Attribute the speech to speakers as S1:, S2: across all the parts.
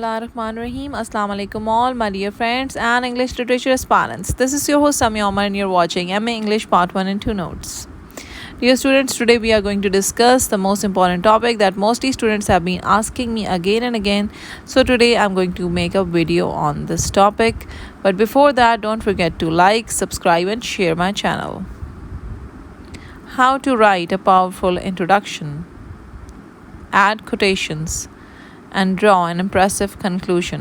S1: Bismillahirrahmanirrahim. Assalamu alaikum all my dear friends and English literature aspirants. This is your host Sami Omar and you're watching MA English Part 1 and 2 Notes. Dear students, today we are going to discuss the most important topic that mostly students have been asking me again and again. So today I'm going to make a video on this topic. But before that, don't forget to like, subscribe and share my channel. How to write a powerful introduction. Add quotations. And draw an impressive conclusion.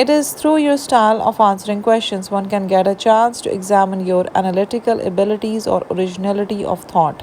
S1: It is through your style of answering questions one can get a chance to examine your analytical abilities or originality of thought.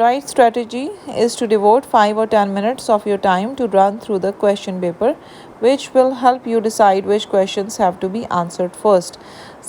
S1: Right strategy is to devote 5 or 10 minutes of your time to run through the question paper, which will help you decide which questions have to be answered first.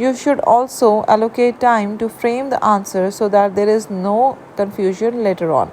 S1: You should also allocate time to frame the answer so that there is no confusion later on.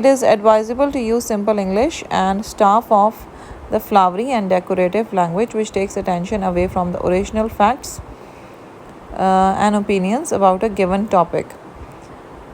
S1: It is advisable to use simple English and staff off the flowery and decorative language which takes attention away from the original facts and opinions about a given topic.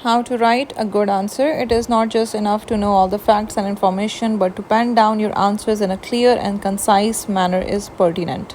S1: How to write a good answer. It is not just enough to know all the facts and information, but to pen down your answers in a clear and concise manner is pertinent.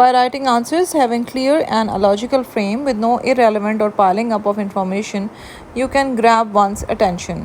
S1: By writing answers having clear and a logical frame with no irrelevant or piling up of information, you can grab one's attention.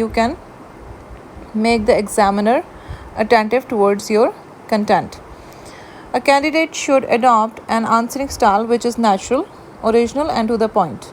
S1: you can make the examiner attentive towards your content. A candidate should adopt an answering style which is natural, original and to the point.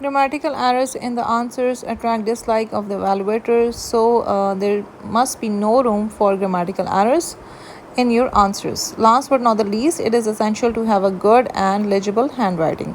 S1: Grammatical errors in the answers attract dislike of the evaluators, so there must be no room for grammatical errors in your answers. Last but not the least, it is essential to have a good and legible handwriting.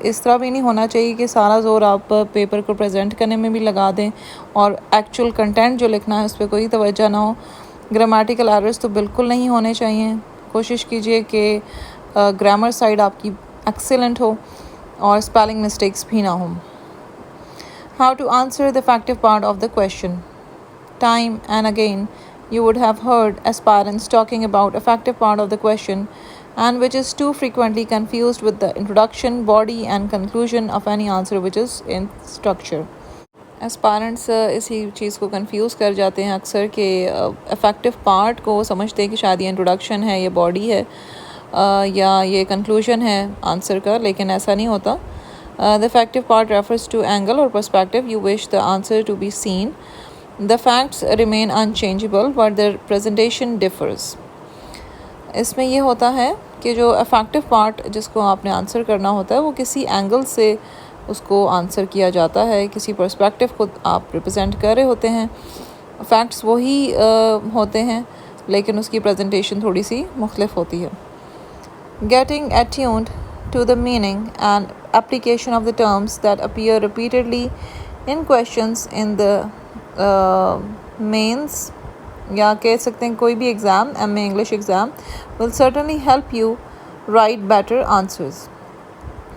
S1: اس طرح بھی نہیں ہونا چاہیے کہ سارا زور آپ paper کو پریزنٹ کرنے میں بھی لگا دیں اور ایکچوئل کنٹینٹ جو لکھنا ہے اس پہ کوئی توجہ نہ ہو. گرامیٹیکل ایررز تو بالکل نہیں ہونے چاہیے. کوشش کیجئے کہ گرامر سائڈ آپ کی ایکسیلنٹ ہو اور اسپیلنگ مسٹیکس بھی نہ ہوں. How to answer the effective part of the question. Time and again you would have heard aspirants talking about effective part of the question and which is too frequently confused with the introduction, body and conclusion of any answer which is in structure. اسپائرنٹس اسی چیز کو confuse کر جاتے ہیں اکثر کہ effective part کو سمجھتے ہیں کہ شاید یہ انٹروڈکشن ہے، یہ باڈی ہے یا یہ کنکلوژن ہے آنسر کا، لیکن ایسا نہیں ہوتا. The effective part refers to angle or perspective you wish the answer to be seen. The facts remain unchangeable but their presentation differs. اس میں یہ ہوتا ہے کہ جو افیکٹو پارٹ جس کو آپ نے آنسر کرنا ہوتا ہے وہ کسی اینگل سے اس کو آنسر کیا جاتا ہے، کسی پرسپیکٹیو کو آپ ریپرزینٹ کر رہے ہوتے ہیں. فیکٹس وہی ہوتے ہیں لیکن اس کی پریزنٹیشن تھوڑی سی مختلف ہوتی ہے. Getting attuned to the meaning and application of the terms that appear repeatedly in questions in the mains یا کہہ سکتے ہیں کوئی بھی exam, M A English exam will certainly help you write better answers.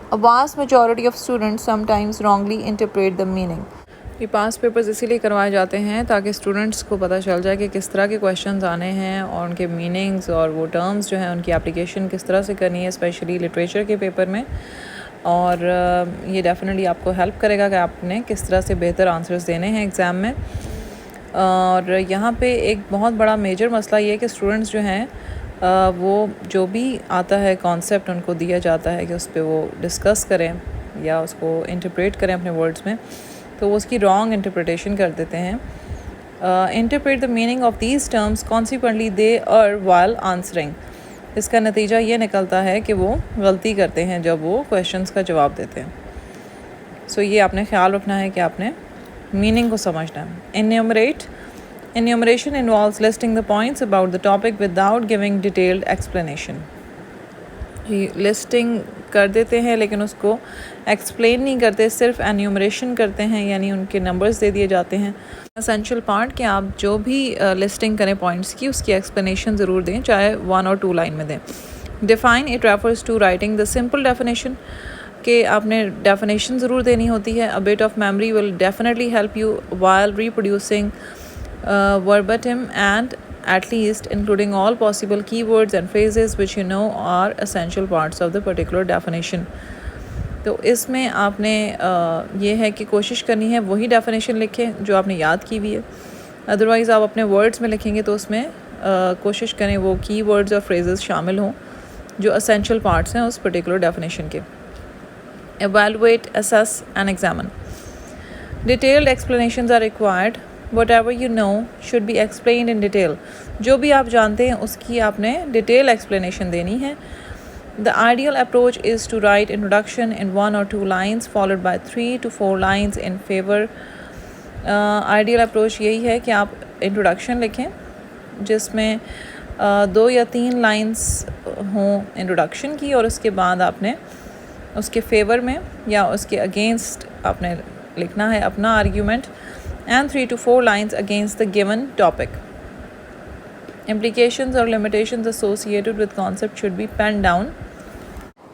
S1: A vast majority of students sometimes wrongly interpret the meaning. یہ پاس papers اسی لیے کروائے جاتے ہیں تاکہ اسٹوڈنٹس کو پتہ چل جائے کہ کس طرح کے کویشچنز آنے ہیں اور ان کے میننگز اور وہ ٹرمز جو ہیں ان کی اپلیکیشن کس طرح سے کرنی ہے، اسپیشلی لٹریچر کے پیپر میں. اور یہ ڈیفینیٹلی آپ کو ہیلپ کرے گا کہ آپ نے کس طرح سے بہتر آنسرز دینے ہیں ایگزام میں. اور یہاں پہ ایک بہت بڑا میجر مسئلہ یہ ہے کہ اسٹوڈنٹس جو ہیں وہ جو بھی آتا ہے کانسیپٹ ان کو دیا جاتا ہے کہ اس پہ وہ ڈسکس کریں یا اس کو انٹرپریٹ کریں اپنے ورڈز میں، تو وہ اس کی رانگ انٹرپریٹیشن کر دیتے ہیں. Interpret the meaning of these terms consequently they are while answering. اس کا نتیجہ یہ نکلتا ہے کہ وہ غلطی کرتے ہیں جب وہ کویشچنس کا جواب دیتے ہیں. سو یہ آپ نے خیال رکھنا ہے کہ آپ نے میننگ کو سمجھنا ہے. Enumeration involves listing the points about the topic without giving detailed explanation. Listing کر دیتے ہیں لیکن اس کو ایکسپلین نہیں کرتے، صرف انیومریشن کرتے ہیں، یعنی ان کے نمبرز دے دیے جاتے ہیں. اسینشیل پارٹ کہ آپ جو بھی لسٹنگ کریں پوائنٹس کی اس کی ایکسپلینیشن ضرور دیں، چاہے 1 اور 2 لائن میں دیں. Define it refers to writing the simple definition, کہ آپ نے ڈیفینیشن ضرور دینی ہوتی ہے. A bit of memory will definitely help you while reproducing verbatim and at least including all possible keywords and phrases which you know are essential parts of the particular definition. تو اس میں آپ نے یہ ہے کہ کوشش کرنی ہے وہی ڈیفینیشن لکھیں جو آپ نے یاد کی ہوئی ہے. ادروائز آپ اپنے ورڈز میں لکھیں گے تو اس میں کوشش کریں وہ کی ورڈز اور فریزز شامل ہوں جو اسینشیل پارٹس ہیں اس پرٹیکولر ڈیفینیشن کے. Evaluate, assess and examine. Detailed explanations are required. Whatever you know should be explained in detail. جو بھی آپ جانتے ہیں اس کی آپ نے ڈیٹیل ایکسپلینیشن دینی ہے. The ideal approach is to write introduction in 1 or 2 lines followed by 3 to 4 lines in favor. Ideal approach یہی ہے کہ آپ انٹروڈکشن لکھیں جس میں 2 یا 3 لائنس ہوں انٹروڈکشن کی، اور اس کے بعد آپ نے اس کے فیور میں یا اس کے اگینسٹ آپ نے لکھنا ہے اپنا argument. And 3 to 4 lines against the given topic. Implications or limitations associated with concept should be penned down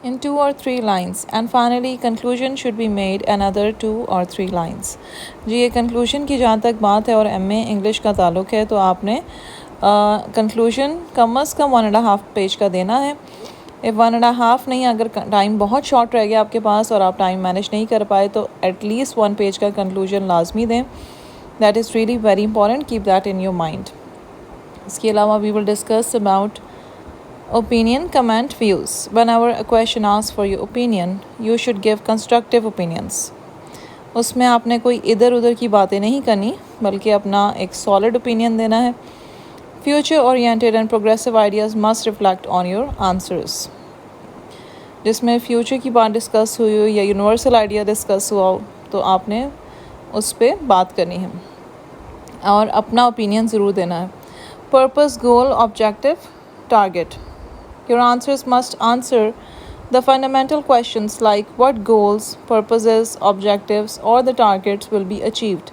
S1: in 2 or 3 lines. And finally, conclusion should be made another 2 or 3 lines. جی یہ conclusion کی جہاں تک بات ہے اور M A English کا تعلق ہے تو آپ نے کنکلوژن کم از کم 1.5 پیج کا دینا ہے. 1.5 نہیں، اگر ٹائم بہت شارٹ رہ گیا آپ کے پاس اور آپ ٹائم مینیج نہیں کر پائے تو ایٹ لیسٹ 1 پیج کا کنکلوژن لازمی دیں. That is really very important, keep that in your mind. اس کے علاوہ we will discuss about opinion, comment, views. Whenever a question asks for your opinion, you should give constructive opinions. اس میں آپ نے کوئی ادھر ادھر کی باتیں نہیں کرنی بلکہ اپنا ایک solid opinion دینا ہے. Future oriented and progressive ideas must reflect on your answers. جس میں فیوچر کی بات ڈسکس ہوئی ہو یا یونیورسل آئیڈیا ڈسکس ہوا ہو تو آپ نے اس پہ بات کرنی ہے اور اپنا اوپینین ضرور دینا ہے. Purpose, goal, objective, target. Your answers must answer The fundamental questions like what goals, purposes, objectives or the targets will be achieved.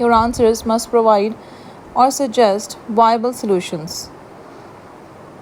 S1: Your answers must provide or suggest viable solutions.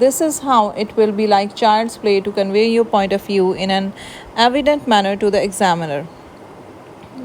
S1: This is how it will be like child's play to convey your point of view in an evident manner to the examiner.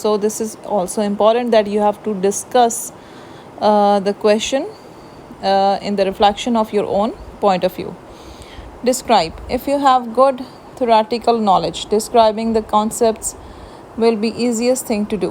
S1: So this is also important that you have to discuss the question in the reflection of your own point of view. Describe. If you have good theoretical knowledge, describing the concepts will be easiest thing to do.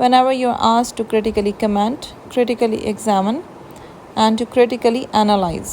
S1: whenever you are asked to critically comment, critically examine and to critically analyze.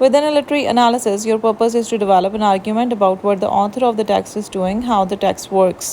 S1: Within a literary analysis, your purpose is to develop an argument about what the author of the text is doing, how the text works.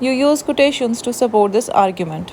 S1: You use quotations to support this argument.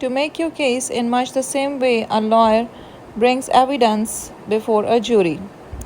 S1: To make your case in much the same way a lawyer brings evidence before a jury.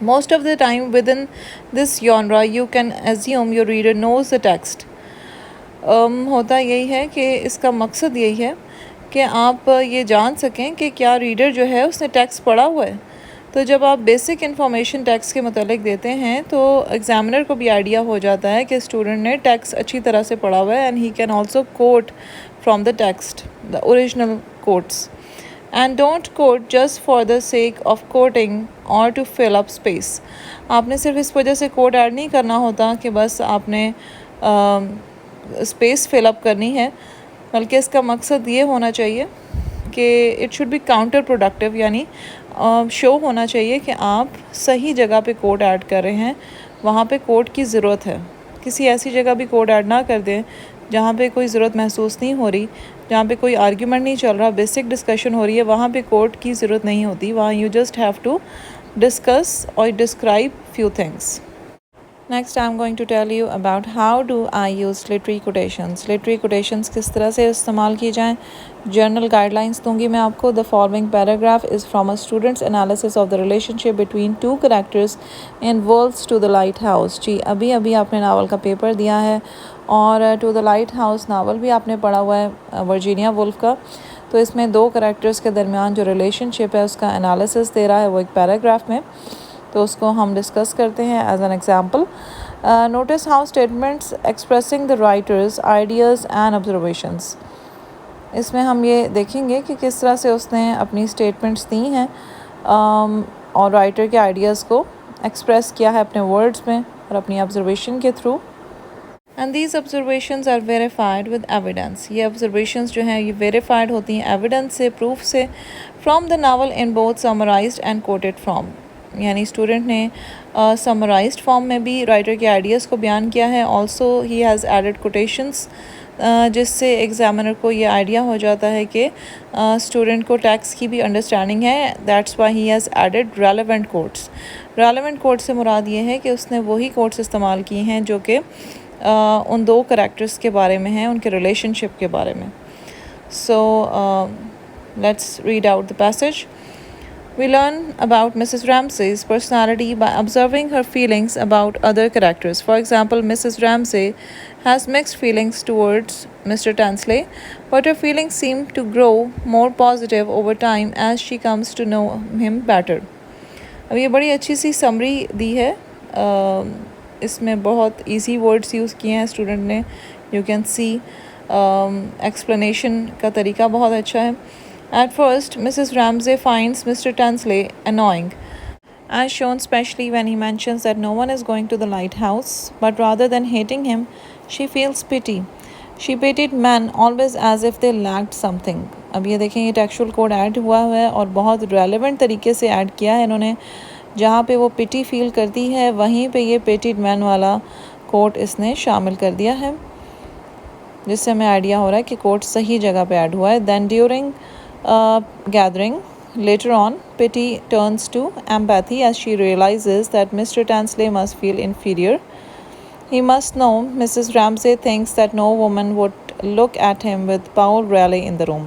S1: Most of the time within this genre you can assume your reader knows the text. ہوتا یہی ہے کہ اس کا مقصد یہی ہے کہ آپ یہ جان سکیں کہ کیا ریڈر جو ہے اس نے ٹیکسٹ پڑھا ہوا ہے. تو جب آپ بیسک انفارمیشن ٹیکسٹ کے متعلق دیتے ہیں تو ایگزامنر کو بھی آئیڈیا ہو جاتا ہے کہ اسٹوڈنٹ نے ٹیکسٹ اچھی طرح سے پڑھا ہوا ہے and he can also quote from the text the original quotes. And don't quote just for the sake of quoting or to fill up space. آپ نے صرف اس وجہ سے کوٹ ایڈ نہیں کرنا ہوتا کہ بس آپ نے اسپیس فل اپ کرنی ہے، بلکہ اس کا مقصد یہ ہونا چاہیے کہ اٹ شوڈ بی کاؤنٹر پروڈکٹیو، یعنی شو ہونا چاہیے کہ آپ صحیح جگہ پہ کوٹ ایڈ کر رہے ہیں، وہاں پہ کوٹ کی ضرورت ہے. کسی ایسی جگہ بھی کوٹ ایڈ نہ کر دیں جہاں پہ کوئی ضرورت محسوس نہیں ہو رہی، جہاں پہ کوئی آرگیومنٹ نہیں چل رہا، بیسک ڈسکشن ہو رہی ہے، وہاں پہ کوٹ کی ضرورت نہیں ہوتی. وہاں you just have to discuss اور describe few things. Next I'm going to tell you about how do I use literary quotations. Literary quotations کس طرح سے استعمال کی جائیں. جنرل گائیڈ لائنس دوں گی میں آپ کو. The following paragraph is from a student's analysis of the relationship between two characters in Wolves to the Lighthouse. جی ابھی آپ نے ناول کا پیپر دیا ہے اور To the Lighthouse novel بھی آپ نے پڑھا ہوا ہے ورجینیا وولف کا. تو اس میں دو کریکٹرز کے درمیان جو ریلیشن شپ ہے اس کا انالیسس دے رہا ہے وہ ایک پیراگراف میں. تو اس کو ہم ڈسکس کرتے ہیں as an example. Notice how statements expressing the writer's ideas and observations. اس میں ہم یہ دیکھیں گے کہ کس طرح سے اس نے اپنی اسٹیٹمنٹس دی ہیں اور رائٹر کے آئیڈیاز کو ایکسپریس کیا ہے اپنے ورڈز میں اور اپنی آبزرویشن کے تھرو. And these observations are verified with evidence. یہ آبزرویشنز جو ہیں یہ ویریفائڈ ہوتی ہیں ایویڈنس سے، پروف سے. From the novel in both summarised and quoted from. یعنی اسٹوڈنٹ نے سمرائزڈ فارم میں بھی رائٹر کے آئیڈیاز کو بیان کیا ہے. Also he has added quotations جس سے ایگزامنر کو یہ آئیڈیا ہو جاتا ہے کہ اسٹوڈنٹ کو ٹیکسٹ کی بھی انڈرسٹینڈنگ ہے. That's why he has added relevant quotes. Relevant quote سے مراد یہ ہے کہ اس نے وہی کوٹس استعمال کی ہیں جو کہ ان دو کریکٹرز کے بارے میں ہیں، ان کے ریلیشن شپ کے بارے میں. So let's read out the passage. We learn about Mrs. Ramsay's personality by observing her feelings about other characters. For example, Mrs. Ramsay has mixed feelings towards Mr. Tansley, but her feelings seem to grow more positive over time as she comes to know him better. اب یہ بڑی اچھی سی summary دی ہے. اس میں بہت easy words use کیے ہیں student نے. یو کین سی ایکسپلینیشن کا طریقہ بہت اچھا ہے. At first, Mrs. Ramsay finds Mr. Tansley annoying, as shown especially when he mentions that no one is going to the lighthouse, but rather than hating him, she feels pity. She pitied men always as if they lacked something. اب یہ دیکھیں یہ ٹیکسچوئل code add ہوا ہے اور بہت relevant طریقے سے ایڈ کیا ہے انہوں نے. جہاں پہ وہ پٹی فیل کرتی ہے وہیں پہ یہ پیٹیڈ مین والا کوٹ اس نے شامل کر دیا ہے، جس سے ہمیں آئیڈیا ہو رہا ہے کہ کوٹ صحیح جگہ پہ ایڈ ہوا ہے. Then during gathering later on, pity turns to empathy as she realizes that Mr. Tansley must feel inferior. He must know Mrs. Ramsay thinks that no woman would look at him with Paul Raleigh in the room.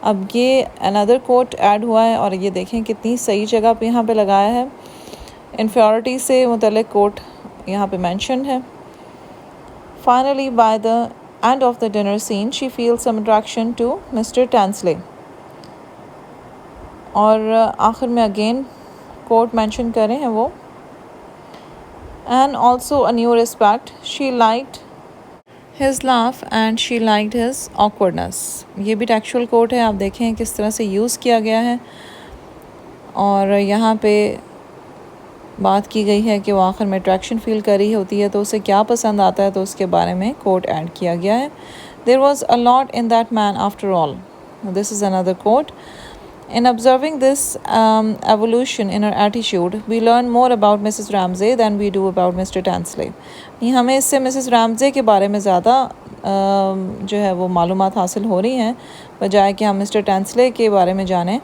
S1: اب یہ another quote add ہوا ہے اور یہ دیکھیں کتنی صحیح جگہ پہ یہاں پہ لگایا ہے. انفیورٹی سے متعلق کوٹ یہاں پہ مینشنڈ ہے. Finally, by the end of the dinner scene, she feels some attraction to Mr. Tansley. اور آخر میں اگین کوٹ مینشن کر رہے ہیں وہ. And also a new respect. She liked his laugh and she liked his awkwardness. یہ بھی ٹیکسچوئل کوٹ ہے. آپ دیکھیں کس طرح سے یوز کیا گیا ہے اور یہاں پہ بات کی گئی ہے کہ وہ آخر میں اٹریکشن فیل کر رہی ہوتی ہے تو اسے کیا پسند آتا ہے تو اس کے بارے میں کوٹ ایڈ کیا گیا ہے. There was a lot in that man after all. This is another quote. In observing this evolution in her attitude, we learn more about Mrs. Ramsay than we do about Mr. Tansley. ہمیں اس سے Mrs رامزے کے بارے میں زیادہ جو ہے وہ معلومات حاصل ہو رہی ہیں بجائے کہ ہم مسٹر ٹینسلے کے بارے میں جانیں.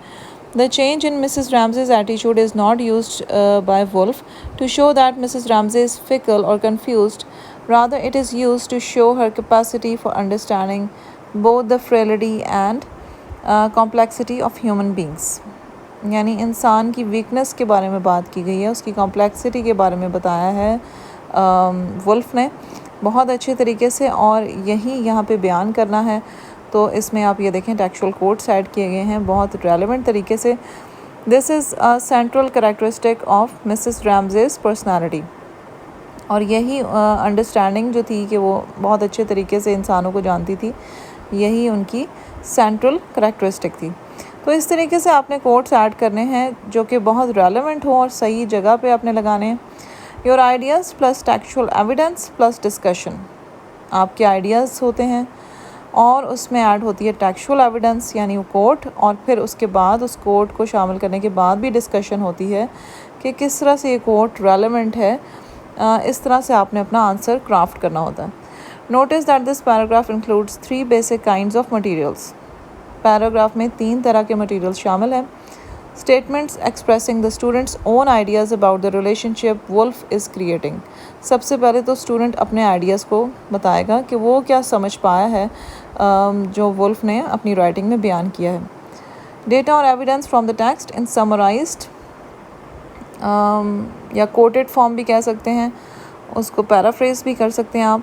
S1: The change in Mrs. Ramsay's attitude is not used by Woolf to show that Mrs. Ramsay is fickle or confused. Rather, it is used to show her capacity for understanding both the frailty and complexity of human beings. یعنی انسان کی weakness کے بارے میں بات کی گئی ہے، اس کی کمپلیکسٹی کے بارے میں بتایا ہے ولف نے بہت اچھے طریقے سے، اور یہی یہاں پہ بیان کرنا ہے۔ تو اس میں آپ یہ دیکھیں ٹیکسچوئل کوٹس ایڈ کیے گئے ہیں بہت ریلیونٹ طریقے سے۔ This is central characteristic of Mrs Ramsay's personality, اور یہی انڈرسٹینڈنگ جو تھی کہ وہ بہت اچھے طریقے سے انسانوں کو جانتی تھی، یہی ان کی سینٹرل کریکٹرسٹک تھی۔ تو اس طریقے سے آپ نے کوٹس ایڈ کرنے ہیں جو کہ بہت ریلیونٹ ہوں اور صحیح جگہ پہ آپ نے لگانے ہیں۔ Your ideas plus textual evidence plus discussion, آپ کے آئیڈیاز ہوتے ہیں اور اس میں ایڈ ہوتی ہے ٹیکسچوئل ایویڈنس یعنی وہ کوٹ، اور پھر اس کے بعد اس کوٹ کو شامل کرنے کے بعد بھی ڈسکشن ہوتی ہے کہ کس طرح سے یہ کوٹ ریلیونٹ ہے۔ اس طرح سے آپ نے اپنا آنسر کرافٹ کرنا ہوتا ہے۔ Notice that this paragraph includes 3 basic kinds of materials, paragraph میں 3 طرح کے مٹیریلز شامل ہیں۔ Statements expressing the student's own ideas about the relationship Woolf is creating, سب سے پہلے تو اسٹوڈنٹ اپنے آئیڈیاز کو بتائے گا کہ وہ کیا سمجھ پایا ہے جو ولف نے اپنی رائٹنگ میں بیان کیا ہے۔ ڈیٹا اور evidence from the text in summarised یا کوٹڈ فارم بھی کہہ سکتے ہیں، اس کو پیرافریز بھی کر سکتے ہیں آپ۔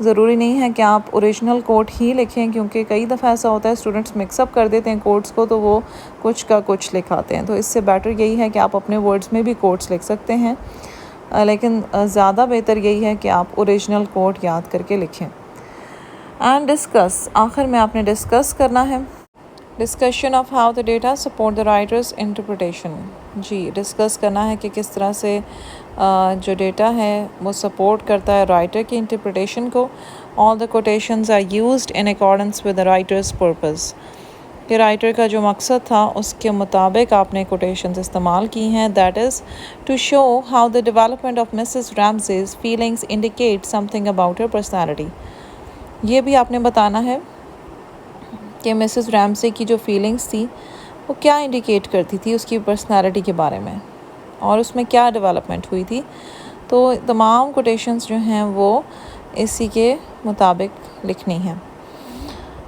S1: ضروری نہیں ہے کہ آپ اوریجنل کوٹ ہی لکھیں، کیونکہ کئی دفعہ ایسا ہوتا ہے اسٹوڈنٹس مکس اپ کر دیتے ہیں کوٹس کو، تو وہ کچھ کا کچھ لکھاتے ہیں۔ تو اس سے بیٹر یہی ہے کہ آپ اپنے ورڈز میں بھی کوٹس لکھ سکتے ہیں، لیکن زیادہ بہتر یہی ہے کہ آپ اوریجنل کوٹ یاد کر کے لکھیں۔ اینڈ ڈسکس، آخر میں آپ نے ڈسکس کرنا ہے۔ Discussion of how the data support the writer's interpretation, جی ڈسکس کرنا ہے کہ کس طرح سے جو ڈیٹا ہے وہ سپورٹ کرتا ہے رائٹر کی انٹرپریٹیشن کو۔ All the quotations are used in accordance with the writer's purpose, کہ رائٹر کا جو مقصد تھا اس کے مطابق آپ نے کوٹیشنز استعمال کی ہیں۔ That is to show how the development of Mrs Ramsay's feelings indicate something about her personality, یہ بھی آپ نے بتانا ہے کہ مسز رامزے کی جو فیلنگز تھی وہ کیا انڈیکیٹ کرتی تھی اس کی پرسنالٹی کے بارے میں، اور اس میں کیا ڈیولپمنٹ ہوئی تھی۔ تو تمام کوٹیشنز جو ہیں وہ اسی کے مطابق لکھنی ہیں۔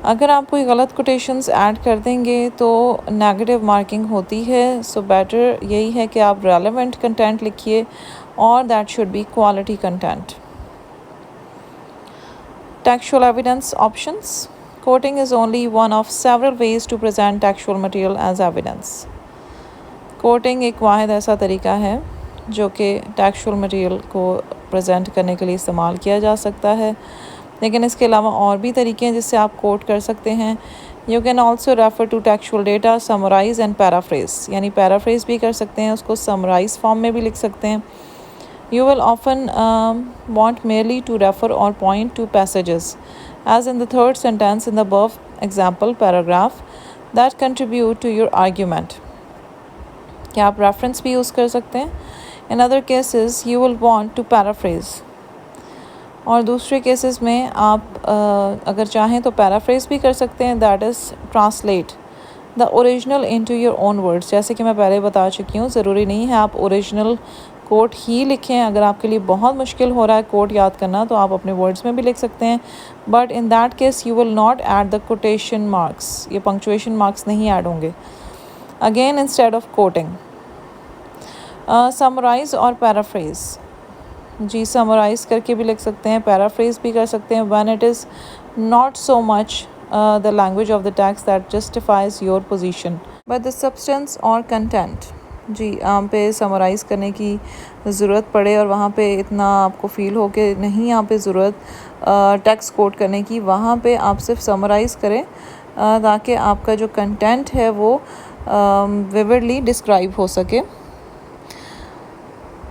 S1: اگر آپ کوئی غلط کوٹیشنز ایڈ کر دیں گے تو نیگیٹو مارکنگ ہوتی ہے، سو بیٹر یہی ہے کہ آپ ریلیونٹ کنٹینٹ لکھیے، اور that should be quality content. Textual evidence options, quoting is only one of several ways to present textual material as evidence۔ quoting ایک واحد ایسا طریقہ ہے جو کہ ٹیکسچوئل مٹیریل کو پریزنٹ کرنے کے لیے استعمال کیا جا سکتا ہے، لیکن اس کے علاوہ اور بھی طریقے ہیں جس سے آپ کوٹ کر سکتے ہیں۔ You can also refer to textual data, summarize and paraphrase، یعنی پیرافریز بھی کر سکتے ہیں، اس کو سمرائز فارم میں بھی لکھ سکتے ہیں۔ You will often want merely to refer or point to passages, as in the third sentence in the above example paragraph, that contribute to your argument، کہ آپ ریفرنس بھی یوز کر سکتے ہیں۔ In other cases you will want to paraphrase، اور دوسرے cases میں آپ اگر چاہیں تو پیرافریز بھی کر سکتے ہیں، that is translate the original into your own words. جیسے کہ میں پہلے بتا چکی ہوں، ضروری نہیں ہے آپ اوریجنل کوٹ ہی لکھیں، اگر آپ کے لیے بہت مشکل ہو رہا ہے کوٹ یاد کرنا تو آپ اپنے ورڈز میں بھی لکھ سکتے ہیں، but in that case you will not add the quotation marks, یہ پنکچویشن مارکس نہیں ایڈ ہوں گے۔ Again instead of quoting, summarise اور پیرافریز، جی سمرائز کر کے بھی لکھ سکتے ہیں، پیرافریز بھی کر سکتے ہیں۔ when it is not so much the language of the text that justifies your position but the substance or content، جی یہاں پہ سمرائز کرنے کی ضرورت پڑے اور وہاں پہ اتنا آپ کو فیل ہو کہ نہیں یہاں پہ ضرورت ٹیکسٹ کوٹ کرنے کی، وہاں پہ آپ صرف سمرائز کریں تاکہ آپ کا جو کنٹینٹ ہے وہ ویوڈلی ڈسکرائب ہو سکے۔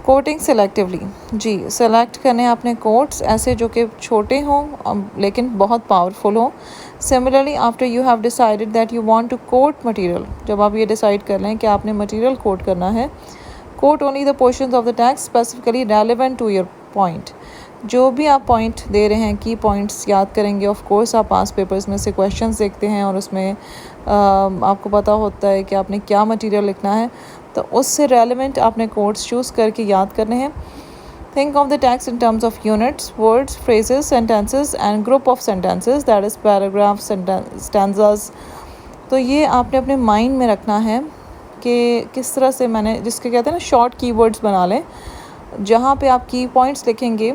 S1: کوٹنگ سلیکٹیولی، جی سلیکٹ کرنے اپنے کوٹس ایسے جو کہ چھوٹے ہوں لیکن بہت پاورفل ہوں۔ Similarly after you have decided that you want to quote material, جب آپ یہ ڈیسائیڈ کر لیں کہ آپ نے مٹیریل کوٹ کرنا ہے، quote only the portions of the text specifically relevant to your point, جو بھی آپ پوائنٹ دے رہے ہیں کی پوائنٹس یاد کریں گے۔ آف کورس آپ پاس پیپرز میں سے کویشچنز دیکھتے ہیں اور اس میں آپ کو پتہ ہوتا ہے کہ آپ نے کیا مٹیریل لکھنا ہے، تو اس سے ریلیونٹ آپ نے کوٹس چوز کر کے یاد کرنے ہیں۔ Think of the text in terms of units, words, phrases, sentences and group of sentences, that is paragraph, stanzas. تو یہ آپ نے اپنے مائنڈ میں رکھنا ہے کہ کس طرح سے میں نے جس کے کہتے ہیں نا شارٹ کی ورڈز بنا لیں، جہاں پہ آپ کی پوائنٹس لکھیں گے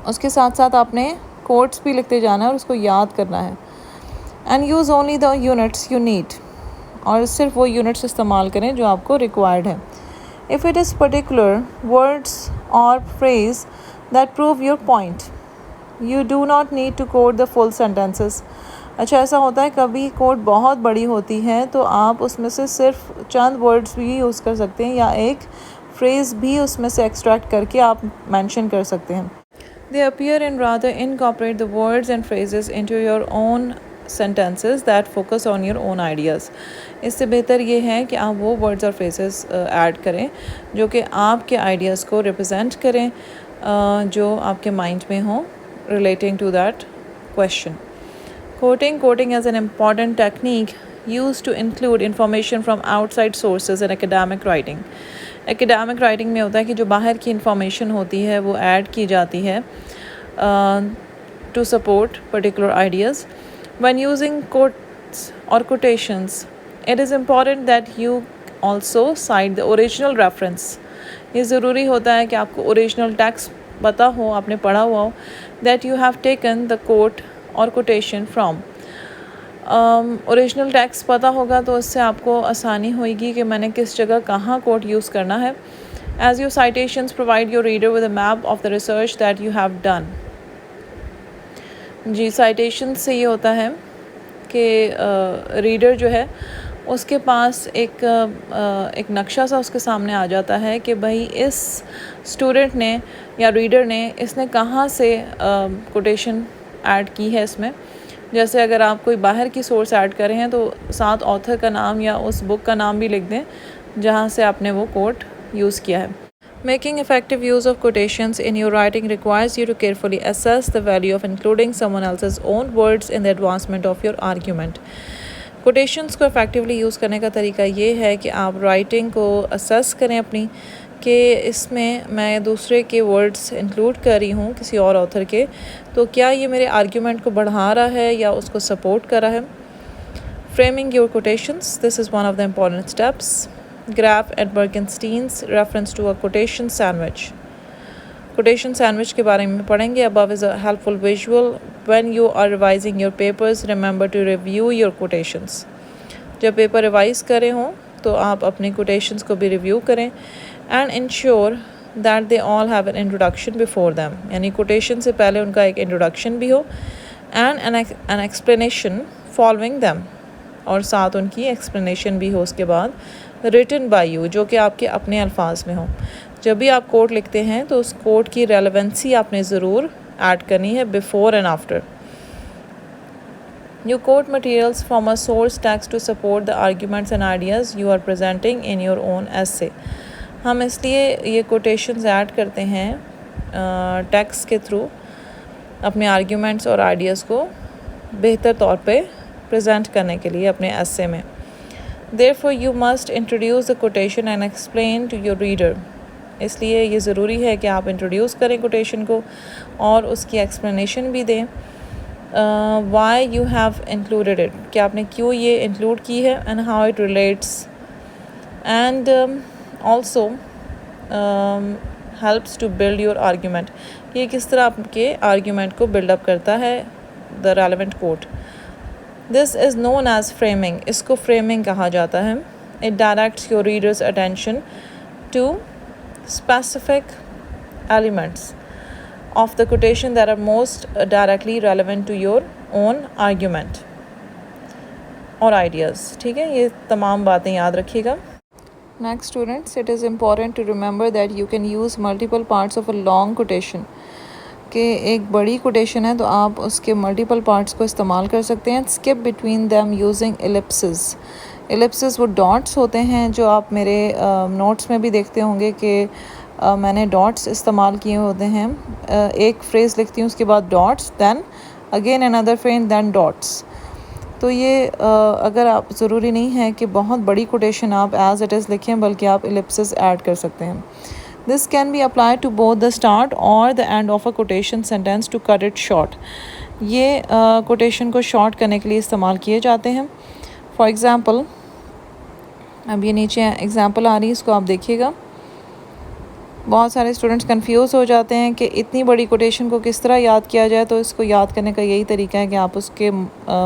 S1: اس کے ساتھ ساتھ آپ نے کوٹس بھی لکھتے جانا ہے اور اس کو یاد کرنا ہے. And use only the units you need, اور صرف وہ یونٹس استعمال کریں جو آپ کو ریکوائرڈ ہے. If it is particular words اور phrases that prove your point you do not need to quote the full sentences. اچھا ایسا ہوتا ہے کبھی کوٹ بہت بڑی ہوتی ہے تو آپ اس میں سے صرف چند ورڈز بھی یوز کر سکتے ہیں یا ایک فریز بھی اس میں سے ایکسٹریکٹ کر کے آپ مینشن کر سکتے ہیں. They appear and rather incorporate the words and phrases into your own sentences that focus on your own ideas. اس سے بہتر یہ ہے کہ آپ وہ ورڈز اور فریزز ایڈ کریں جو کہ آپ کے آئیڈیاز کو ریپرزینٹ کریں جو آپ کے مائنڈ میں ہوں relating to that question. Quoting is an important technique used to include information from outside sources in academic writing. Academic writing میں ہوتا ہے کہ جو باہر کی انفارمیشن ہوتی ہے وہ ایڈ کی جاتی ہے to support particular ideas. When using quotes or quotations, it is important that you also cite the original reference. یہ ضروری ہوتا ہے کہ آپ کو اوریجنل ٹیکسٹ پتہ ہو، آپ نے پڑھا ہوا ہو that you have taken the quote اور کوٹیشن فرام. اوریجنل ٹیکسٹ پتہ ہوگا تو اس سے آپ کو آسانی ہوئے گی کہ میں نے کس جگہ کہاں کوٹ یوز کرنا ہے. As your citations provide your reader with a map of the research that you have done. جی سائٹیشن سے یہ ہوتا ہے کہ ریڈر جو ہے اس کے پاس ایک نقشہ سا اس کے سامنے آ جاتا ہے کہ بھائی اس اسٹوڈنٹ نے یا ریڈر نے اس نے کہاں سے کوٹیشن ایڈ کی ہے اس میں. جیسے اگر آپ کوئی باہر کی سورس ایڈ کرے ہیں تو ساتھ آتھر کا نام یا اس بک کا نام بھی لکھ دیں جہاں سے آپ نے وہ کوٹ یوز کیا ہے. Making effective use of quotations in your writing requires you to carefully assess the value of including someone else's own words in the advancement of your argument. Quotations کو افیکٹیولی یوز کرنے کا طریقہ یہ ہے کہ آپ رائٹنگ کو assess کریں اپنی کہ اس میں دوسرے کے ورڈز انکلوڈ کر رہی ہوں کسی اور آتھر کے، تو کیا یہ میرے آرگیومنٹ کو بڑھا رہا ہے یا اس کو سپورٹ کر رہا ہے. Framing your quotations, this is one of the important steps. Graff and Birkenstein's reference to a quotation sandwich. Quotation sandwich کے بارے میں پڑھیں گے. above is a helpful visual when you are revising your papers. remember to review your quotations. جب paper revise کرے ہوں تو آپ اپنے کوٹیشنز کو بھی ریویو کریں. and ensure that they all have an introduction before them. یعنی کوٹیشن سے پہلے ان کا ایک انٹروڈکشن بھی ہو and an explanation following them. اور ساتھ ان کی ایکسپلینیشن بھی ہو اس کے بعد. written by you جو کہ آپ کے اپنے الفاظ میں ہوں. جب بھی آپ کوٹ لکھتے ہیں تو اس کوٹ کی ریلیونسی آپ نے ضرور ایڈ کرنی ہے before and after. You quote materials from a source text to support the arguments and ideas you are presenting in your own essay. ہم اس لیے یہ کوٹیشنز ایڈ کرتے ہیں ٹیکسٹ کے تھرو اپنے آرگیومنٹس اور آئیڈیاز کو بہتر طور پہ پریزنٹ کرنے کے لیے اپنے ایسے میں. Therefore you must introduce the quotation and explain to your reader. اس لیے یہ ضروری ہے کہ آپ انٹروڈیوس کریں کوٹیشن کو اور اس کی ایکسپلینیشن بھی دیں. why you have included it، کہ آپ نے کیوں یہ انکلوڈ کی ہے and how it relates and also helps to build your argument. یہ کس طرح آپ کے آرگیومنٹ کو بلڈ اپ کرتا ہے the relevant quote. This is known as framing. اس کو framing کہا جاتا ہے. It directs your reader's attention to specific elements of the quotation that are most directly relevant to your own argument or ideas. ٹھیک ہے، یہ تمام باتیں یاد رکھیے گا. Next students, it is important to remember that you can use multiple parts of a long quotation. کہ ایک بڑی کوٹیشن ہے تو آپ اس کے ملٹیپل پارٹس کو استعمال کر سکتے ہیں. skip between them using ellipses. ellipses وہ ڈاٹس ہوتے ہیں جو آپ میرے نوٹس میں بھی دیکھتے ہوں گے کہ میں نے ڈاٹس استعمال کیے ہوتے ہیں. ایک فریز لکھتی ہوں اس کے بعد dots then again another phrase then dots. تو یہ اگر آپ ضروری نہیں ہے کہ بہت بڑی کوٹیشن آپ ایز اٹ از لکھیں بلکہ آپ ellipses ایڈ کر سکتے ہیں. This can be applied to both the start or the end of a quotation sentence to cut it short. یہ کوٹیشن کو شارٹ کرنے کے لیے استعمال کیے جاتے ہیں. For example, اب یہ نیچے ایگزامپل آ رہی ہے، اس کو آپ دیکھیے گا. بہت سارے اسٹوڈنٹس کنفیوز ہو جاتے ہیں کہ اتنی بڑی کوٹیشن کو کس طرح یاد کیا جائے. تو اس کو یاد کرنے کا یہی طریقہ ہے کہ آپ اس کے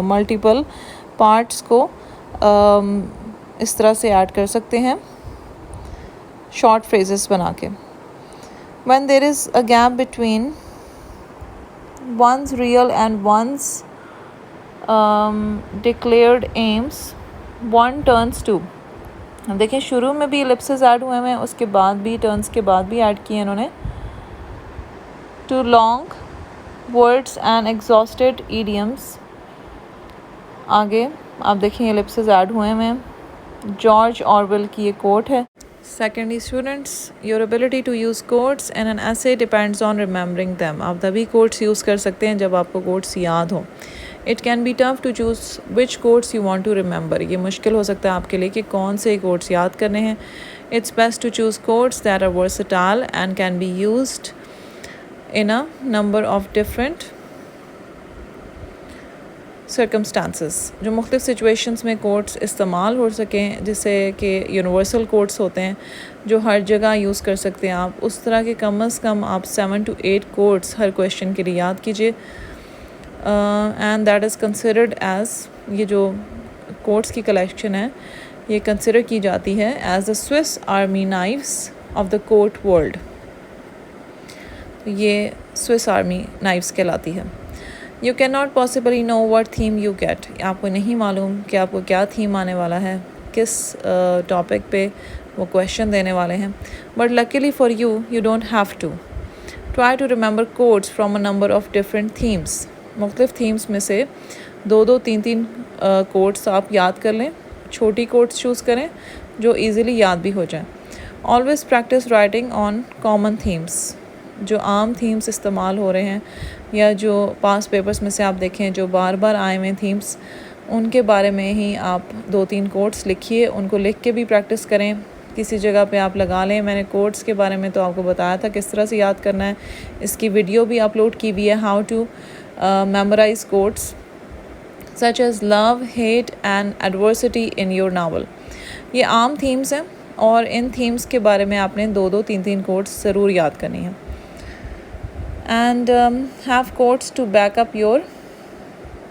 S1: ملٹیپل پارٹس کو اس طرح سے ایڈ کر سکتے ہیں شارٹ فریزز بنا کے. when there is a gap between one's real and one's declared aims, one turns to. دیکھیں شروع میں بھی الپسز ایڈ ہوئے ہیں، اس کے بعد بھی ٹرنس کے بعد بھی ایڈ کیے ہیں انہوں نے. to long words and exhausted idioms. آگے آپ دیکھیں الپسز ایڈ ہوئے ہیں. جارج آرویل کی یہ کوٹ ہے. Secondly, students, your ability to use quotes in an essay depends on remembering them. آپ تبھی quotes یوز کر سکتے ہیں جب آپ کو quotes یاد ہوں. It can be tough to choose which quotes you want to remember. یہ مشکل ہو سکتا ہے آپ کے لیے کہ کون سے quotes یاد کرنے ہیں. It's best to choose quotes that are versatile and can be used in a number of different circumstances. جو مختلف سچویشنز میں کوٹس استعمال ہو سکیں، جسے کہ یونیورسل کوٹس ہوتے ہیں جو ہر جگہ یوز کر سکتے ہیں آپ، اس طرح کے کم از کم آپ 7 to 8 کوٹس ہر کویشچن کے لیے یاد کیجیے. And that is considered as, یہ جو کوٹس کی کلیکشن ہے یہ کنسیڈر کی جاتی ہے as the Swiss army knives of the quote world. یہ سوئس آرمی نائفس کہلاتی ہے. You cannot possibly know what theme you get. آپ کو نہیں معلوم کہ آپ کو کیا تھیم آنے والا ہے، کس ٹاپک پہ وہ کویشچن دینے والے ہیں. But luckily for you, you don't have to. Try to remember quotes from a number of different themes. مختلف تھیمز میں سے 2 3 کوٹس آپ یاد کر لیں. چھوٹی کوٹس چوز کریں جو ایزیلی یاد بھی ہو جائیں. Always practice writing on common themes. جو عام تھیمز استعمال ہو رہے ہیں یا جو پاس پیپرز میں سے آپ دیکھیں جو بار بار آئے ہوئے تھیمز، ان کے بارے میں ہی آپ 2 3 کوٹس لکھیے. ان کو لکھ کے بھی پریکٹس کریں، کسی جگہ پہ آپ لگا لیں. میں نے کوٹس کے بارے میں تو آپ کو بتایا تھا کس طرح سے یاد کرنا ہے. اس کی ویڈیو بھی اپلوڈ کی ہوئی ہے، how to memorise quotes such as love, hate and adversity in your novel. یہ عام تھیمز ہیں اور ان تھیمز کے بارے میں آپ نے 2 3 کوٹس ضرور یاد کرنی ہیں. And have quotes to back up your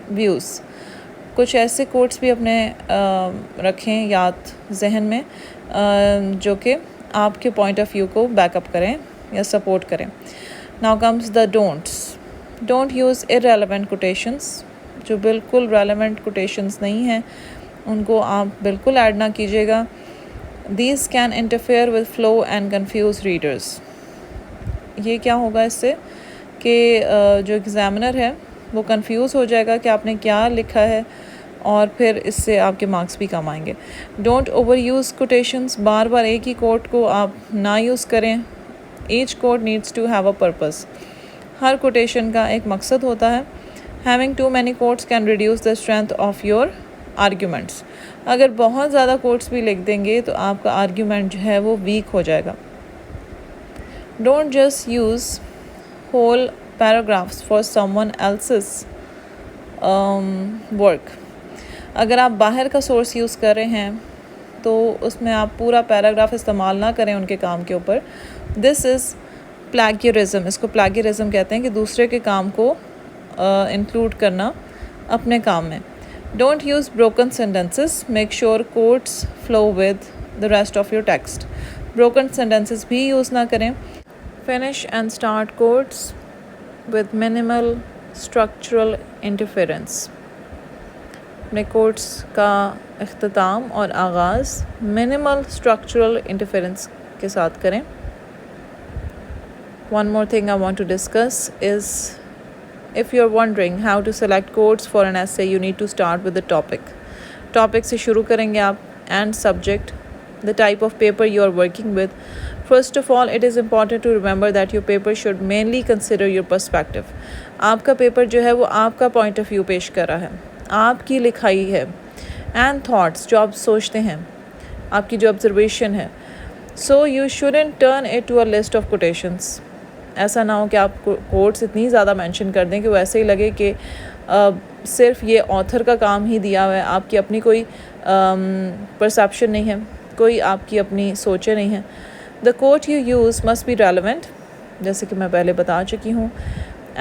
S1: views. کچھ ایسے کوٹس بھی اپنے رکھیں یاد ذہن میں جو کہ آپ کے پوائنٹ آف ویو کو بیک اپ کریں یا سپورٹ کریں. Now comes the don'ts. Don't use irrelevant quotations. جو بالکل ریلیونٹ کوٹیشنز نہیں ہیں ان کو آپ بالکل ایڈ نہ کیجیے گا. These can interfere with flow and confuse readers. یہ کیا ہوگا اس سے کہ جو ایگزامنر ہے وہ کنفیوز ہو جائے گا کہ آپ نے کیا لکھا ہے، اور پھر اس سے آپ کے مارکس بھی کم آئیں گے. Don't overuse quotations. بار بار ایک ہی کوٹ کو آپ نہ یوز کریں. Each quote needs to have a purpose. ہر کوٹیشن کا ایک مقصد ہوتا ہے. Having too many quotes can reduce the strength of your arguments. اگر بہت زیادہ کوٹس بھی لکھ دیں گے تو آپ کا آرگیومنٹ جو ہے وہ ویک ہو جائے گا. Don't just use whole paragraphs for someone else's work. اگر آپ باہر کا سورس یوز کر رہے ہیں تو اس میں آپ پورا پیراگراف استعمال نہ کریں ان کے کام کے اوپر. دس از پلیگیرزم. اس کو پلیگیرزم کہتے ہیں کہ دوسرے کے کام کو انکلوڈ کرنا اپنے کام میں. Don't use broken sentences. Make sure quotes flow with the rest of your text. Broken sentences بھی یوز نہ کریں. Finish and start quotes with minimal structural interference. اپنے کوٹس کا اختتام اور آغاز minimal structural interference کے ساتھ کریں. One more thing I want to discuss is if you're wondering how to select quotes for an essay, you need to start with the topic. Topic سے شروع کریں گے آپ and subject, the type of paper you are working with. First of all, it is important to remember that your paper should mainly consider your perspective. آپ کا paper جو ہے وہ آپ کا پوائنٹ آف ویو پیش کر رہا ہے، آپ کی لکھائی ہے. اینڈ تھاٹس، جو آپ سوچتے ہیں، آپ کی جو آبزرویشن ہے. So you shouldn't turn it to a list of quotations. ایسا نہ ہو کہ آپ کوٹس اتنی زیادہ مینشن کر دیں کہ وہ ایسے ہی لگے کہ صرف یہ آتھر کا کام ہی دیا ہوا ہے، آپ کی اپنی کوئی پرسیپشن نہیں ہے. کوئی آپ کی اپنی سوچیں نہیں ہیں. The quote you use must be relevant, جیسے کہ میں پہلے بتا چکی ہوں,